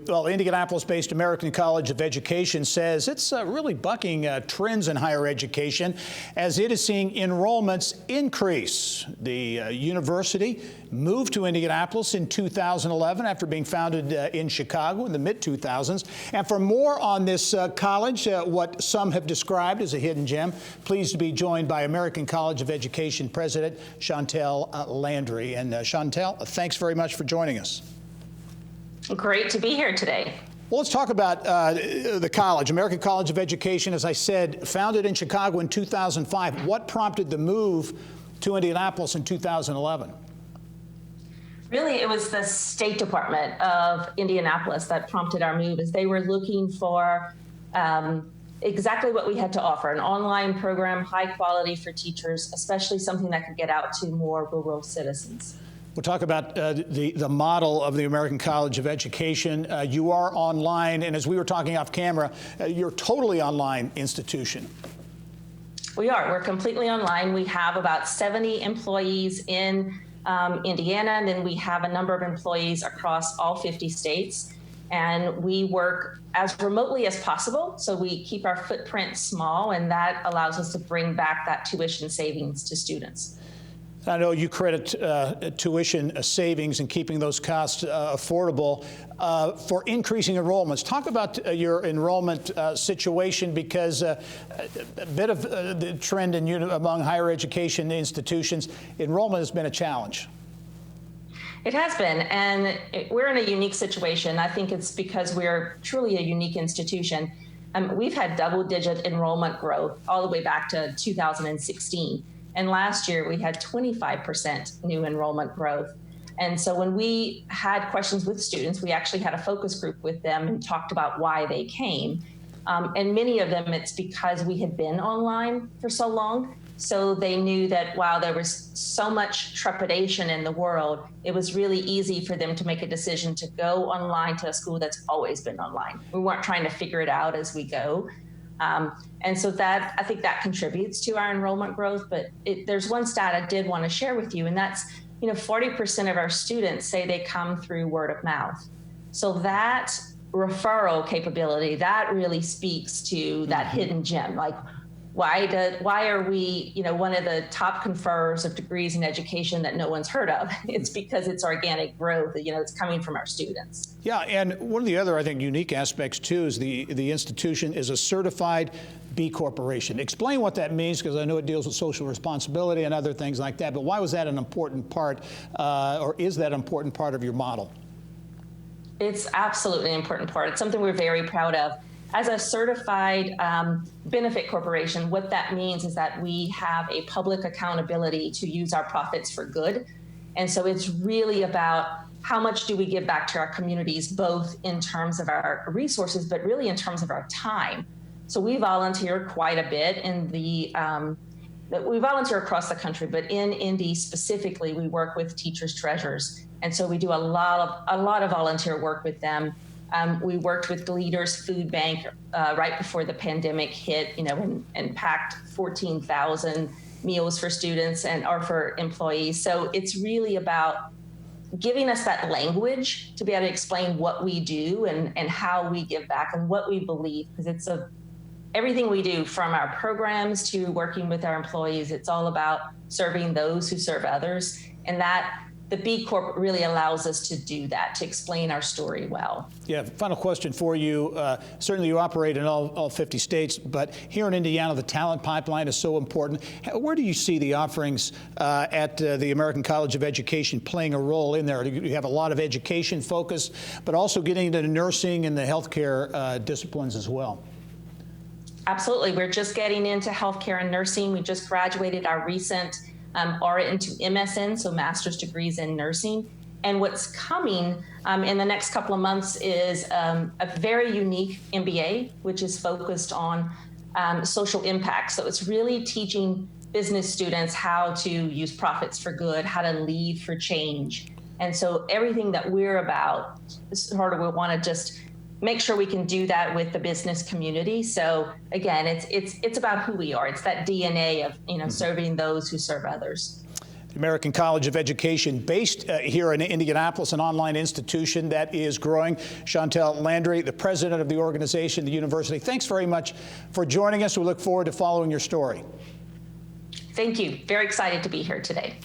Well, Indianapolis-based American College of Education says it's really bucking trends in higher education as it is seeing enrollments increase. The university moved to Indianapolis in 2011 after being founded in Chicago in the mid-2000s. And for more on this college, what some have described as a hidden gem, pleased to be joined by American College of Education President Chantel Landry. And Chantel, thanks very much for joining us. Great to be here today. Well, let's talk about the college, American College of Education, as I said, founded in Chicago in 2005. What prompted the move to Indianapolis in 2011? Really, it was the State Department of Indianapolis that prompted our move, as they were looking for exactly what we had to offer, an online program, high quality for teachers, especially something that could get out to more rural citizens. We'll talk about the model of the American College of Education. You are online, and as we were talking off camera, you're a totally online institution. We are. We're completely online. We have about 70 employees in Indiana, and then we have a number of employees across all 50 states. And we work as remotely as possible, so we keep our footprint small, and that allows us to bring back that tuition savings to students. I know you credit tuition savings and keeping those costs affordable for increasing enrollments. Talk about your enrollment situation, because a bit of the trend among higher education institutions, enrollment has been a challenge. It has been, and we're in a unique situation. I think it's because we're truly a unique institution. We've had double-digit enrollment growth all the way back to 2016. And last year, we had 25% new enrollment growth. And so when we had questions with students, we actually had a focus group with them and talked about why they came. And many of them, it's because we had been online for so long. So they knew that while there was so much trepidation in the world, it was really easy for them to make a decision to go online to a school that's always been online. We weren't trying to figure it out as we go. And so that, I think that contributes to our enrollment growth. But there's one stat I did want to share with you, and that's, 40% of our students say they come through word of mouth. So that referral capability, that really speaks to that hidden gem. Like, why are we, one of the top conferrers of degrees in education that no one's heard of? It's because it's organic growth, it's coming from our students. Yeah, and one of the other, I think, unique aspects too is the institution is a certified B Corporation. Explain what that means, because I know it deals with social responsibility and other things like that, but why was that an important part, or is that an important part of your model? It's absolutely an important part. It's something we're very proud of. As a certified benefit corporation, what that means is that we have a public accountability to use our profits for good. And so it's really about how much do we give back to our communities, both in terms of our resources, but really in terms of our time. So we volunteer quite a bit in we volunteer across the country, but in Indy specifically, we work with teachers' treasurers. And so we do a lot of volunteer work with them. We worked with Leaders Food Bank right before the pandemic hit, and packed 14,000 meals for students or for employees. So it's really about giving us that language to be able to explain what we do and how we give back and what we believe, because it's everything we do, from our programs to working with our employees, it's all about serving those who serve others. And that the B Corp really allows us to do that, to explain our story well. Yeah, final question for you. Certainly you operate in all 50 states, but here in Indiana, the talent pipeline is so important. Where do you see the offerings at the American College of Education playing a role in there? You have a lot of education focus, but also getting into nursing and the healthcare disciplines as well. Absolutely. We're just getting into healthcare and nursing. We just graduated our recent RN to MSN, so master's degrees in nursing. And what's coming in the next couple of months is a very unique MBA, which is focused on social impact. So it's really teaching business students how to use profits for good, how to lead for change. And so everything that we're about, sort of, we want to just make sure we can do that with the business community. So again, it's about who we are. It's that DNA of serving those who serve others. American College of Education, based here in Indianapolis, an online institution that is growing. Chantel Landry, the president of the organization, the university, thanks very much for joining us. We look forward to following your story. Thank you. Very excited to be here today.